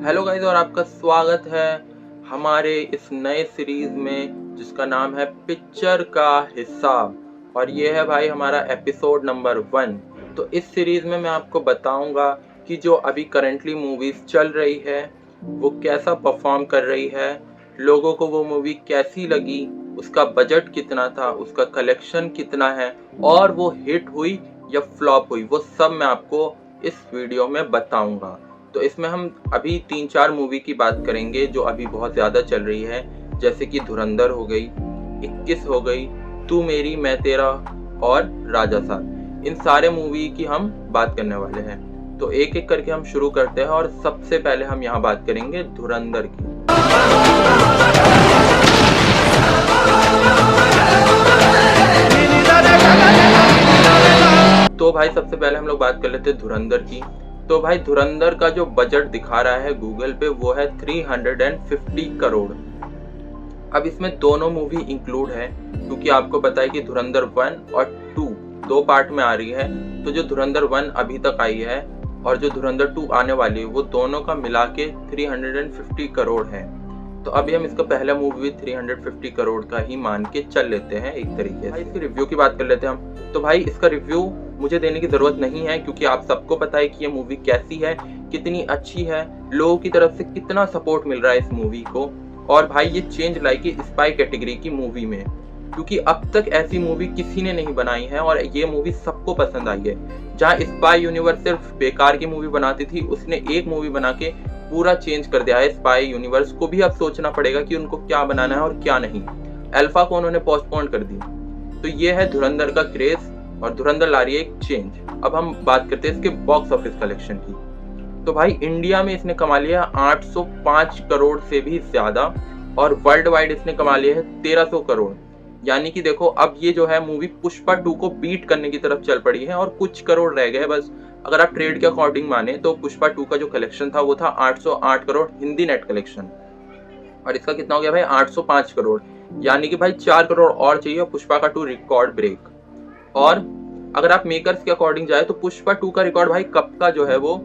Hello guys और आपका स्वागत है हमारे इस नए सीरीज में जिसका नाम है पिक्चर का हिसाब। और ये है भाई हमारा एपिसोड नंबर 1। तो इस सीरीज में मैं आपको बताऊंगा कि जो अभी करंटली मूवीज चल रही है वो कैसा परफॉर्म कर रही है, लोगों को वो मूवी कैसी लगी, उसका बजट कितना था, उसका कलेक्शन कितना है और वो हिट हुई या फ्लॉप हुई, वो सब मैं आपको इस वीडियो में बताऊंगा। तो इसमें हम अभी 3-4 मूवी की बात करेंगे जो अभी बहुत ज़्यादा चल रही है, जैसे कि धुरंधर हो गई, 21 हो गई, तू मेरी मैं तेरा और राजा साहब। इन सारे मूवी की हम बात करने वाले हैं। तो एक एक करके हम शुरू करते हैं और सबसे पहले हम यहाँ बात करेंगे धुरंधर की। तो भाई सबसे पहले हम लोग बात कर लेते हैं धुरंधर की। तो भाई धुरंधर का जो बजट दिखा रहा है गूगल पे वो है 350 करोड़। अब इसमें दोनों मूवी इंक्लूड है क्योंकि आपको पता है कि धुरंधर 1 और 2 दो पार्ट में आ रही है। तो जो धुरंधर 1 अभी तक आई है और जो धुरंधर 2 आने वाली है वो दोनों का मिला के 350 करोड़ है। तो अभी हम इसका पहला मूवी 350 करोड़ का ही मान के चल लेते हैं एक तरीके से। इसके रिव्यू की बात कर लेते हैं हम। तो भाई इसका रिव्यू मुझे देने की जरूरत नहीं है क्योंकि आप सबको पता है कि ये मूवी कैसी है, कितनी अच्छी है, लोगों की तरफ से कितना सपोर्ट मिल रहा है इस मूवी को। और भाई ये चेंज लाएगी स्पाई कैटेगरी की मूवी में, क्योंकि अब तक ऐसी मूवी किसी ने नहीं बनाई है और ये मूवी सबको पसंद आई है। जहाँ स्पाई यूनिवर्स सिर्फ बेकार की मूवी बनाती थी, उसने एक मूवी बना के पूरा चेंज कर दिया है। स्पाई यूनिवर्स को भी अब सोचना पड़ेगा कि उनको क्या बनाना है और क्या नहीं। अल्फा को उन्होंने पोस्टपोन कर दी। तो ये है धुरंधर का क्रेज और धुरंधर ला रही है एक चेंज। अब हम बात करते हैं इसके बॉक्स ऑफिस कलेक्शन की। तो भाई इंडिया में इसने कमा लिया 805 करोड़ से भी ज्यादा और वर्ल्ड वाइड इसने कमा लिया है 1300 करोड़। यानी कि देखो अब ये जो है मूवी पुष्पा 2 को बीट करने की तरफ चल पड़ी है और कुछ करोड़ रह गए बस। अगर आप ट्रेड के अकॉर्डिंग माने तो पुष्पा 2 का जो कलेक्शन था वो था 808 करोड़ हिंदी नेट कलेक्शन, और इसका कितना हो गया भाई 805 करोड़। यानी कि भाई 4 करोड़ और चाहिए पुष्पा का 2 रिकॉर्ड ब्रेक। और अगर आप मेकर्स के अकॉर्डिंग जाए तो पुष्पा 2 का रिकॉर्ड भाई कब का जो है वो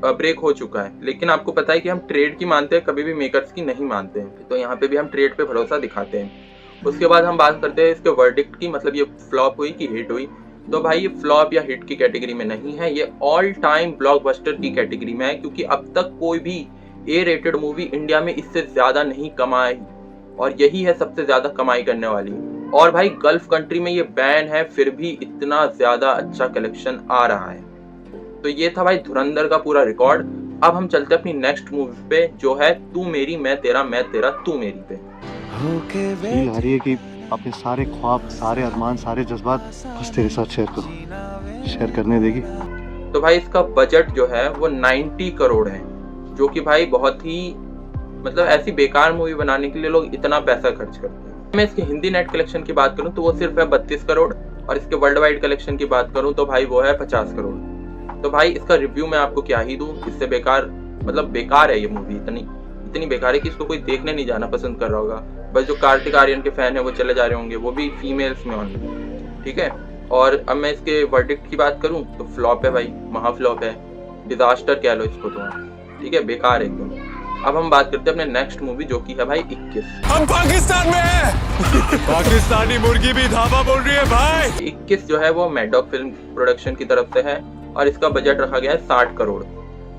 ब्रेक हो चुका है। लेकिन आपको पता है कि हम ट्रेड की मानते हैं, कभी भी मेकर्स की नहीं मानते हैं। तो यहाँ पे भी हम ट्रेड पे भरोसा दिखाते हैं। उसके बाद हम बात करते हैं इसके वर्डिक्ट की, मतलब ये फ्लॉप हुई कि हिट हुई। तो भाई ये फ्लॉप या हिट की कैटेगरी में नहीं है, ये ऑल टाइम ब्लॉकबस्टर की कैटेगरी में है, क्योंकि अब तक कोई भी ए रेटेड मूवी इंडिया में इससे ज्यादा नहीं कमाई और यही है सबसे ज्यादा कमाई करने वाली। और भाई गल्फ कंट्री में ये बैन है फिर भी इतना ज्यादा अच्छा कलेक्शन आ रहा है। तो ये था भाई धुरंधर का पूरा रिकॉर्ड। अब हम चलते हैं अपनी नेक्स्ट मूवी पे जो है तू मेरी मैं तेरा तू मेरी पे। फील आ रही है कि अपने सारे ख्वाब, सारे अरमान, सारे जज्बात बस तेरे साथ शेयर करूं। शेयर करने देगी? तो भाई इसका बजट जो है वो 90 करोड़ है, जो कि भाई बहुत ही मतलब ऐसी बेकार मूवी बनाने के लिए लोग इतना पैसा खर्च करते हैं। मैं इसके हिंदी नेट कलेक्शन की बात करूं तो वो सिर्फ है 32 करोड़ और इसके वर्ल्ड वाइड कलेक्शन की बात करूं तो भाई वो है 50 करोड़। तो भाई इसका रिव्यू मैं आपको क्या ही दूं, इससे बेकार मतलब बेकार है ये मूवी, इतनी बेकार है कि इसको कोई देखने नहीं जाना पसंद कर रहा होगा। बस जो कार्तिक आर्यन के फैन है वो चले जा रहे होंगे, वो भी फीमेल्स में ओनली, ठीक है। और अब मैं इसके वर्डिक्ट की बात करूं तो फ्लॉप है भाई, महा फ्लॉप है, डिजास्टर कह लो इसको तो, ठीक है, बेकार है एकदम। अब हम बात करते हैं अपने नेक्स्ट मूवी जो की है भाई 21। हम पाकिस्तान में हैं। पाकिस्तानी मुर्गी भी धावा बोल रही है भाई। 21 जो है वो मैडॉक फिल्म प्रोडक्शन की तरफ से है और इसका बजट रखा गया है 60 करोड़।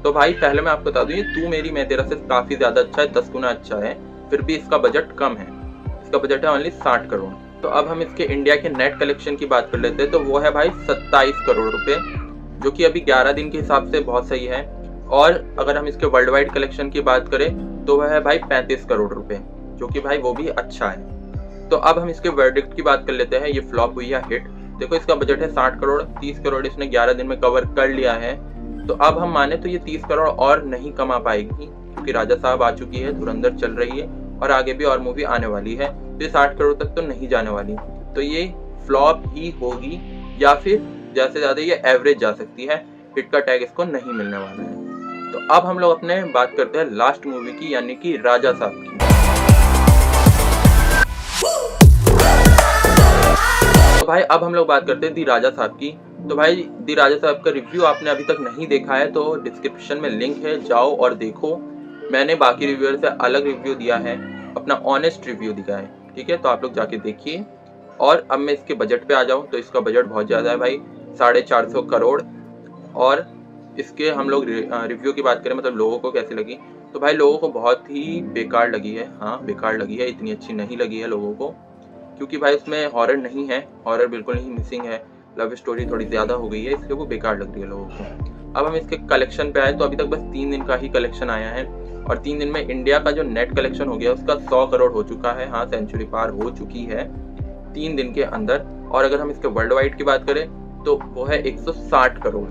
तो भाई पहले मैं आपको बता दूं ये तू मेरी मैं तेरा से काफी ज्यादा अच्छा है, 10 गुना अच्छा है, फिर भी इसका बजट कम है। इसका बजट है ओनली 60 करोड़। तो अब हम इसके इंडिया के नेट कलेक्शन की बात कर लेते हैं। तो वो है भाई 27 करोड़ रुपए, जो कि अभी 11 दिन के हिसाब से बहुत सही है। और अगर हम इसके वर्ल्ड वाइड कलेक्शन की बात करें तो वह है भाई 35 करोड़ रुपए, जो कि भाई वो भी अच्छा है। तो अब हम इसके वर्डिक्ट की बात कर लेते हैं, ये फ्लॉप हुई या हिट। देखो इसका बजट है 60 करोड़, 30 करोड़ इसने 11 दिन में कवर कर लिया है। तो अब हम माने तो ये 30 करोड़ और नहीं कमा पाएगी क्योंकि राजा साहब आ चुकी है, धुरंधर चल रही है और आगे भी और मूवी आने वाली है। तो ये 60 करोड़ तक तो नहीं जाने वाली, तो ये फ्लॉप ही होगी या फिर ज्यादा से ज्यादा ये एवरेज जा सकती है, हिट का टैग इसको नहीं मिलने वाला है। तो अब हम लोग अपने बात करते हैं लास्ट मूवी की, यानी कि राजा साहब की। तो भाई अब हम लोग बात करते हैं दी राजा साहब की। तो भाई दी राजा साहब का रिव्यू आपने अभी तक नहीं देखा है तो डिस्क्रिप्शन में लिंक है, जाओ और देखो। मैंने बाकी रिव्यूअर से अलग रिव्यू दिया है, अपना ऑनेस्ट रिव्यू दिया है, ठीक है। तो आप लोग जाके देखिए। और अब मैं इसके बजट पे आ जाऊँ तो इसका बजट बहुत ज़्यादा है भाई, 450 करोड़। और इसके हम लोग रिव्यू की बात करें, मतलब लोगों को कैसी लगी, तो भाई लोगों को बहुत ही बेकार लगी है। हाँ बेकार लगी है, इतनी अच्छी नहीं लगी है लोगों को, क्योंकि भाई उसमें हॉरर नहीं है, हॉरर बिल्कुल नहीं, मिसिंग है, लव स्टोरी थोड़ी ज़्यादा हो गई है, इसलिए वो बेकार लग रही है लोगों को। अब हम इसके कलेक्शन पे आए तो अभी तक बस 3 दिन का ही कलेक्शन आया है, और 3 दिन में इंडिया का जो नेट कलेक्शन हो गया उसका 100 करोड़ हो चुका है। हाँ सेंचुरी पार हो चुकी है 3 दिन के अंदर। और अगर हम इसके वर्ल्ड वाइड की बात करें तो वो है 160 करोड़।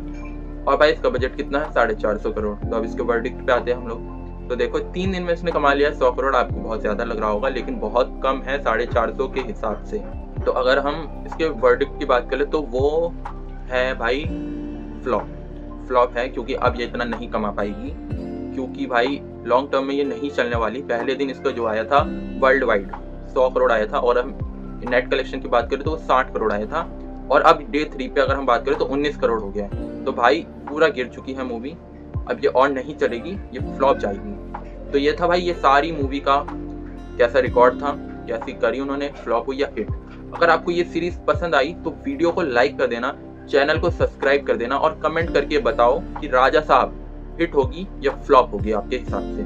और भाई इसका बजट कितना है, 450 करोड़। तो अब इसके वर्डिक्ट पे आते हैं हम लोग। तो देखो 3 दिन में इसने कमा लिया 100 करोड़। आपको बहुत ज़्यादा लग रहा होगा, लेकिन बहुत कम है 450 के हिसाब से। तो अगर हम इसके वर्डिक्ट की बात करें तो वो है भाई फ्लॉप है, क्योंकि अब ये इतना नहीं कमा पाएगी, क्योंकि भाई लॉन्ग टर्म में ये नहीं चलने वाली। पहले दिन इसका जो आया था वर्ल्ड वाइड 100 करोड़ आया था, और हम नेट कलेक्शन की बात करें तो वो 60 करोड़ आया था। और अब डे 3 पे अगर हम बात करें तो 19 करोड़ हो गया है। तो भाई पूरा गिर चुकी है मूवी, अब ये और नहीं चलेगी, ये फ्लॉप जाएगी। तो ये था भाई ये सारी मूवी का कैसा रिकॉर्ड था, कैसी करी उन्होंने, फ्लॉप हुई या हिट। अगर आपको ये सीरीज पसंद आई तो वीडियो को लाइक कर देना, चैनल को सब्सक्राइब कर देना, और कमेंट करके बताओ कि राजा साहब हिट होगी या फ्लॉप होगी आपके हिसाब से।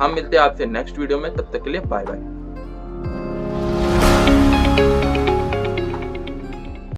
हम मिलते हैं आपसे नेक्स्ट वीडियो में, तब तक के लिए बाय बाय।